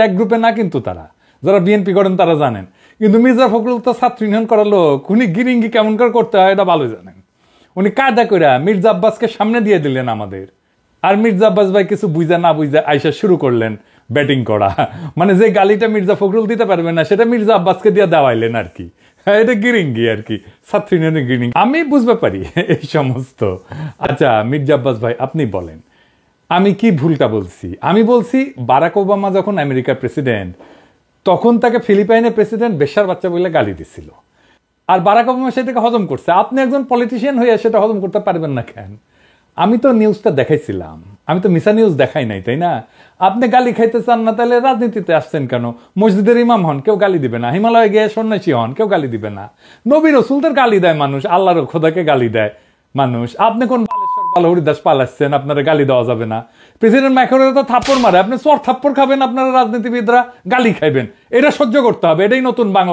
এক গ্রুপে না, কিন্তু তারা যারা বিএনপি করেন তারা জানেন। কিন্তু মির্জা ফখরুল তো ছাত্র ইউনিয়ন করার লোক, উনি গিরিঙ্গি কেমন করে করতে হয় এটা ভালো জানেন। উনি কায়দা করে মির্জা আব্বাসকে সামনে দিয়ে দিলেন আমাদের, আর মির্জা আব্বাস ভাই কিছু বুঝা না বুঝা আইসা শুরু করলেন ব্যাটিং করা। মানে যে গালিটা মির্জা ফখরুল দিতে পারবে না সেটা মির্জা আব্বাসকে দিয়ে দেওয়াইলেন আর কি। এটা গিরিঙ্গি আর কি, ছাত্র ইউনিয়নের গিরিঙ্গি। আমি বুঝতে পারি এই সমস্ত। আচ্ছা মির্জা আব্বাস ভাই আপনি বলেন আমি কি ভুলটা বলছি? আমি বলছি বারাক ওবামা যখন আমেরিকার প্রেসিডেন্ট তখন তাকে ফিলিপাইনের প্রেসিডেন্ট বেশ্যার বাচ্চা বলে গালি দিছিল, আর বারাক ওবামা সেটাকে হজম করছে। আপনি একজন পলিটিশিয়ান হয়ে সেটা হজম করতে পারবেন না কেন? আমি তো নিউজটা দেখাইছিলাম, আমি তো মিশা নিউজ দেখাই নাই, তাই না? আপনি গালি খাইতে চান না তাহলে রাজনীতিতে আসছেন কেন? মসজিদের ইমাম হন, কেউ গালি দিবে না। হিমালয়ে গিয়ে সন্ন্যাসী হন, কেউ গালি দিবে না। নবী রাসূলদের গালি দেয় মানুষ, আল্লাহর খোদাকে গালি দেয় মানুষ। আপনি কোন বালেশ্বর বাল হরিদাস পালাচ্ছেন, আপনারা গালি দেওয়া যাবে না? প্রেসিডেন্ট ম্যাক্রন তো থাপ্পড় মারে, আপনি চর থাপ্পড় খাবেন, আপনারা রাজনীতিবিদরা গালি খাইবেন। এটা সহ্য করতে হবে, এটাই নতুন বাংলা।